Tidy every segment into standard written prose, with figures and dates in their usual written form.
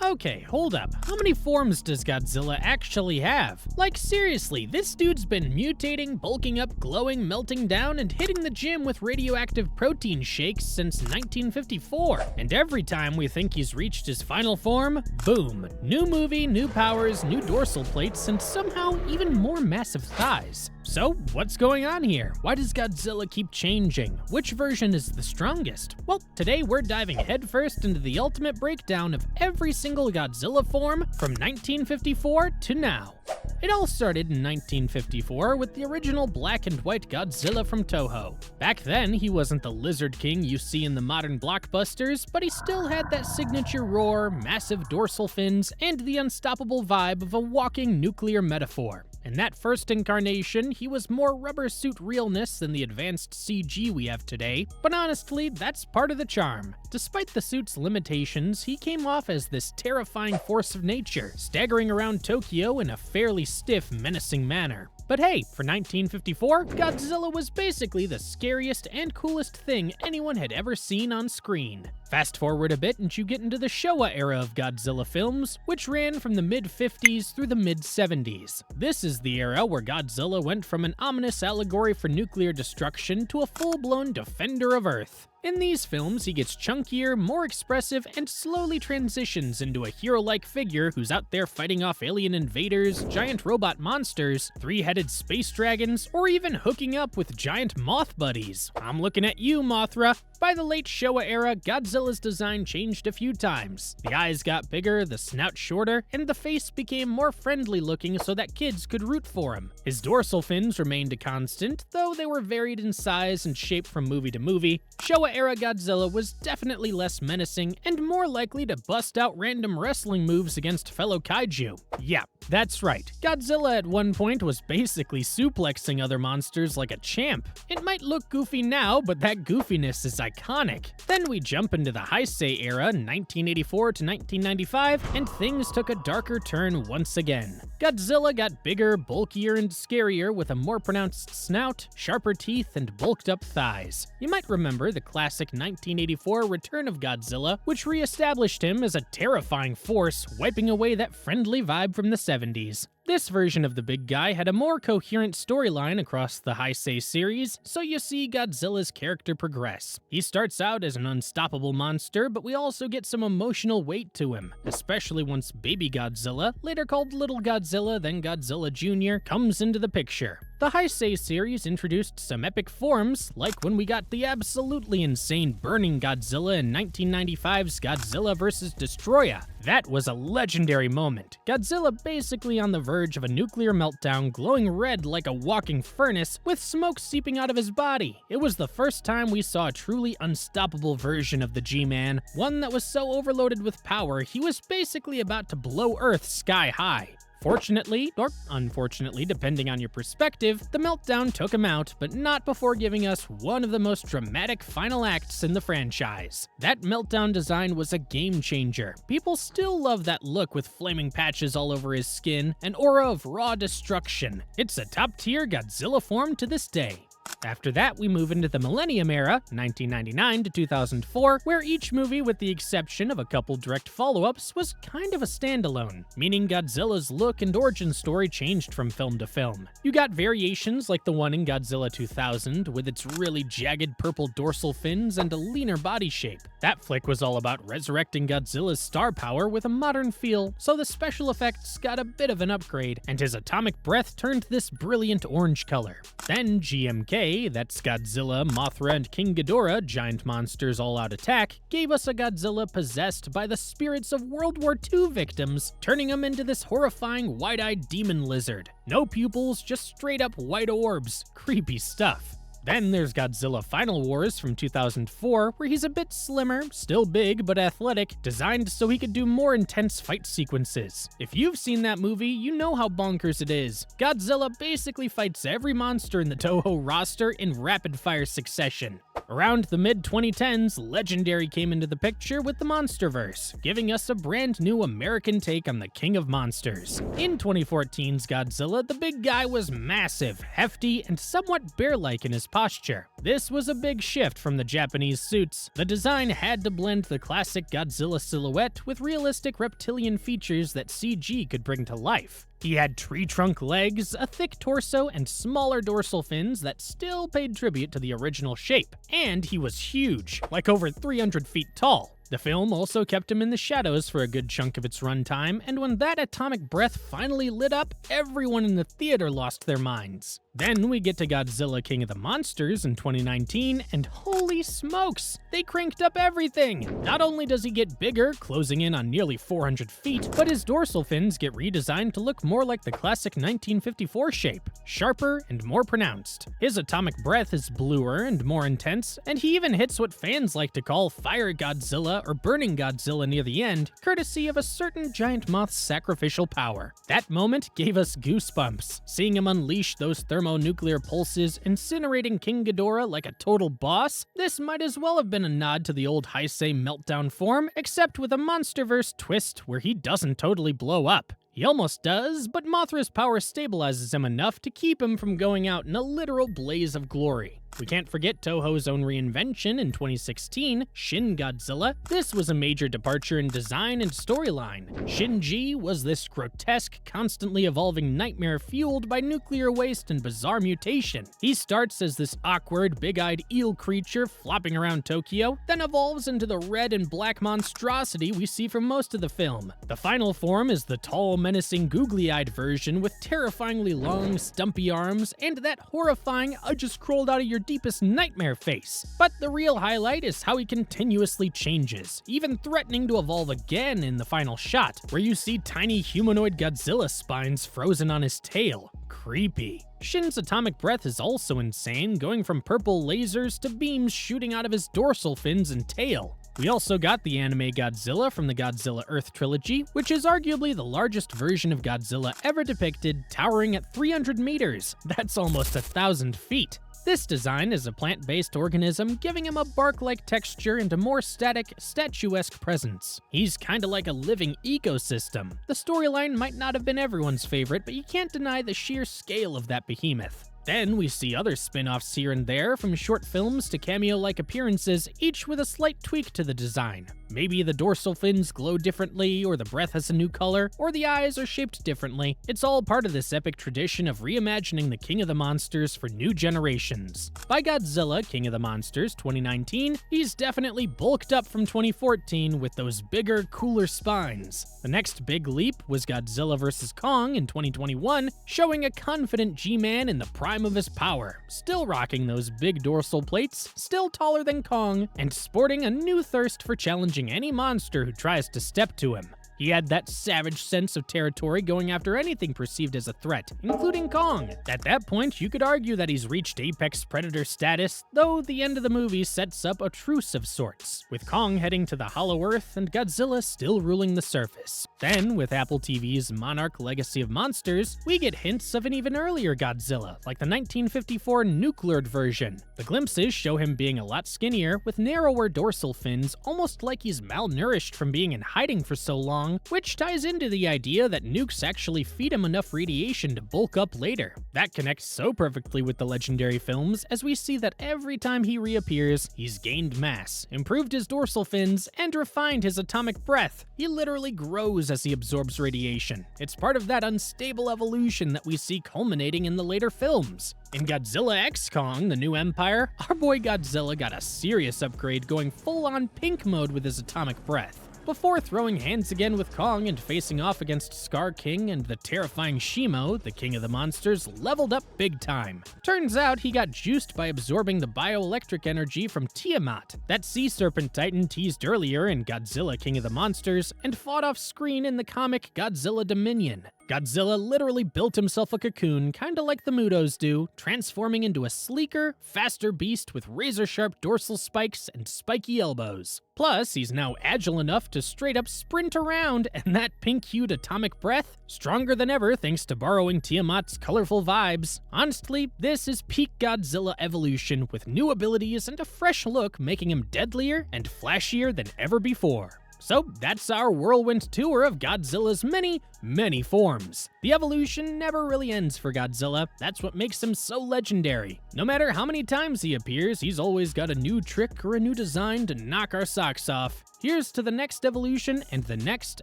Okay, hold up. How many forms does Godzilla actually have? Like seriously, this dude's been mutating, bulking up, glowing, melting down, and hitting the gym with radioactive protein shakes since 1954. And every time we think he's reached his final form, boom. New movie, new powers, new dorsal plates, and somehow even more massive thighs. So, what's going on here? Why does Godzilla keep changing? Which version is the strongest? Well, today we're diving headfirst into the ultimate breakdown of every single Godzilla form from 1954 to now. It all started in 1954 with the original black and white Godzilla from Toho. Back then, he wasn't the Lizard King you see in the modern blockbusters, but he still had that signature roar, massive dorsal fins, and the unstoppable vibe of a walking nuclear metaphor. In that first incarnation, he was more rubber suit realness than the advanced CG we have today, but honestly, that's part of the charm. Despite the suit's limitations, he came off as this terrifying force of nature, staggering around Tokyo in a fairly stiff, menacing manner. But hey, for 1954, Godzilla was basically the scariest and coolest thing anyone had ever seen on screen. Fast forward a bit and you get into the Showa era of Godzilla films, which ran from the mid-50s through the mid-70s. This is the era where Godzilla went from an ominous allegory for nuclear destruction to a full-blown defender of Earth. In these films, he gets chunkier, more expressive, and slowly transitions into a hero-like figure who's out there fighting off alien invaders, giant robot monsters, three-headed space dragons, or even hooking up with giant moth buddies. I'm looking at you, Mothra. By the late Showa era, Godzilla's design changed a few times. The eyes got bigger, the snout shorter, and the face became more friendly looking so that kids could root for him. His dorsal fins remained a constant, though they were varied in size and shape from movie to movie. Showa-era Godzilla was definitely less menacing and more likely to bust out random wrestling moves against fellow kaiju. Yeah, that's right. Godzilla at one point was basically suplexing other monsters like a champ. It might look goofy now, but that goofiness is iconic. Then we jump into the Heisei era, 1984 to 1995, and things took a darker turn once again. Godzilla got bigger, bulkier, and scarier with a more pronounced snout, sharper teeth, and bulked up thighs. You might remember the classic 1984 Return of Godzilla, which re-established him as a terrifying force, wiping away that friendly vibe from the 70s. This version of the big guy had a more coherent storyline across the Heisei series, so you see Godzilla's character progress. He starts out as an unstoppable monster, but we also get some emotional weight to him, especially once Baby Godzilla, later called Little Godzilla, then Godzilla Jr., comes into the picture. The Heisei series introduced some epic forms, like when we got the absolutely insane Burning Godzilla in 1995's Godzilla vs. Destroya. That was a legendary moment. Godzilla basically on the verge of a nuclear meltdown, glowing red like a walking furnace, with smoke seeping out of his body. It was the first time we saw a truly unstoppable version of the G-Man, one that was so overloaded with power he was basically about to blow Earth sky high. Fortunately, or unfortunately, depending on your perspective, the meltdown took him out, but not before giving us one of the most dramatic final acts in the franchise. That meltdown design was a game changer. People still love that look with flaming patches all over his skin, an aura of raw destruction. It's a top-tier Godzilla form to this day. After that, we move into the Millennium era, 1999 to 2004, where each movie, with the exception of a couple direct follow-ups, was kind of a standalone, meaning Godzilla's look and origin story changed from film to film. You got variations like the one in Godzilla 2000, with its really jagged purple dorsal fins and a leaner body shape. That flick was all about resurrecting Godzilla's star power with a modern feel, so the special effects got a bit of an upgrade, and his atomic breath turned this brilliant orange color. Then GMK, that's Godzilla, Mothra, and King Ghidorah, giant monsters all-out attack, gave us a Godzilla possessed by the spirits of World War II victims, turning him into this horrifying wide-eyed demon lizard. No pupils, just straight-up white orbs. Creepy stuff. Then there's Godzilla Final Wars from 2004, where he's a bit slimmer, still big but athletic, designed so he could do more intense fight sequences. If you've seen that movie, you know how bonkers it is. Godzilla basically fights every monster in the Toho roster in rapid-fire succession. Around the mid-2010s, Legendary came into the picture with the Monsterverse, giving us a brand new American take on the King of Monsters. In 2014's Godzilla, the big guy was massive, hefty, and somewhat bear-like in his posture. This was a big shift from the Japanese suits. The design had to blend the classic Godzilla silhouette with realistic reptilian features that CG could bring to life. He had tree trunk legs, a thick torso, and smaller dorsal fins that still paid tribute to the original shape. And he was huge, like over 300 feet tall. The film also kept him in the shadows for a good chunk of its runtime, and when that atomic breath finally lit up, everyone in the theater lost their minds. Then we get to Godzilla King of the Monsters in 2019, and holy smokes, they cranked up everything! Not only does he get bigger, closing in on nearly 400 feet, but his dorsal fins get redesigned to look more like the classic 1954 shape, sharper and more pronounced. His atomic breath is bluer and more intense, and he even hits what fans like to call Fire Godzilla or Burning Godzilla near the end, courtesy of a certain giant moth's sacrificial power. That moment gave us goosebumps, seeing him unleash those thermonuclear pulses, incinerating King Ghidorah like a total boss. This might as well have been a nod to the old Heisei meltdown form, except with a Monsterverse twist where he doesn't totally blow up. He almost does, but Mothra's power stabilizes him enough to keep him from going out in a literal blaze of glory. We can't forget Toho's own reinvention in 2016, Shin Godzilla. This was a major departure in design and storyline. Shin-G was this grotesque, constantly evolving nightmare fueled by nuclear waste and bizarre mutation. He starts as this awkward, big-eyed eel creature flopping around Tokyo, then evolves into the red and black monstrosity we see for most of the film. The final form is the tall, menacing, googly-eyed version with terrifyingly long, stumpy arms and that horrifying, I just crawled out of your deepest nightmare face. But the real highlight is how he continuously changes, even threatening to evolve again in the final shot, where you see tiny humanoid Godzilla spines frozen on his tail. Creepy. Shin's atomic breath is also insane, going from purple lasers to beams shooting out of his dorsal fins and tail. We also got the anime Godzilla from the Godzilla Earth trilogy, which is arguably the largest version of Godzilla ever depicted, towering at 300 meters. That's almost 1,000 feet. This design is a plant-based organism, giving him a bark-like texture and a more static, statuesque presence. He's kinda like a living ecosystem. The storyline might not have been everyone's favorite, but you can't deny the sheer scale of that behemoth. Then we see other spin-offs here and there, from short films to cameo-like appearances, each with a slight tweak to the design. Maybe the dorsal fins glow differently, or the breath has a new color, or the eyes are shaped differently. It's all part of this epic tradition of reimagining the King of the Monsters for new generations. By Godzilla King of the Monsters 2019, he's definitely bulked up from 2014 with those bigger, cooler spines. The next big leap was Godzilla vs. Kong in 2021, showing a confident G-Man in the prime of his power, still rocking those big dorsal plates, still taller than Kong, and sporting a new thirst for challenging any monster who tries to step to him. He had that savage sense of territory, going after anything perceived as a threat, including Kong. At that point, you could argue that he's reached apex predator status, though the end of the movie sets up a truce of sorts, with Kong heading to the Hollow Earth and Godzilla still ruling the surface. Then, with Apple TV's Monarch Legacy of Monsters, we get hints of an even earlier Godzilla, like the 1954 nucleared version. The glimpses show him being a lot skinnier, with narrower dorsal fins, almost like he's malnourished from being in hiding for so long, which ties into the idea that nukes actually feed him enough radiation to bulk up later. That connects so perfectly with the legendary films, as we see that every time he reappears, he's gained mass, improved his dorsal fins, and refined his atomic breath. He literally grows as he absorbs radiation. It's part of that unstable evolution that we see culminating in the later films. In Godzilla x Kong, The New Empire, our boy Godzilla got a serious upgrade, going full-on pink mode with his atomic breath. Before throwing hands again with Kong and facing off against Scar King and the terrifying Shimo, the king of the monsters leveled up big time. Turns out he got juiced by absorbing the bioelectric energy from Tiamat, that sea serpent titan teased earlier in Godzilla King of the Monsters and fought off screen in the comic Godzilla Dominion. Godzilla literally built himself a cocoon, kinda like the Mutos do, transforming into a sleeker, faster beast with razor-sharp dorsal spikes and spiky elbows. Plus, he's now agile enough to straight up sprint around, and that pink-hued atomic breath, stronger than ever thanks to borrowing Tiamat's colorful vibes. Honestly, this is peak Godzilla evolution with new abilities and a fresh look, making him deadlier and flashier than ever before. So that's our whirlwind tour of Godzilla's many, many forms. The evolution never really ends for Godzilla. That's what makes him so legendary. No matter how many times he appears, he's always got a new trick or a new design to knock our socks off. Here's to the next evolution and the next,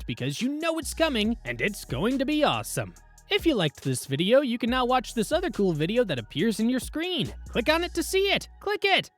because you know it's coming, and it's going to be awesome. If you liked this video, you can now watch this other cool video that appears in your screen. Click on it to see it. Click it!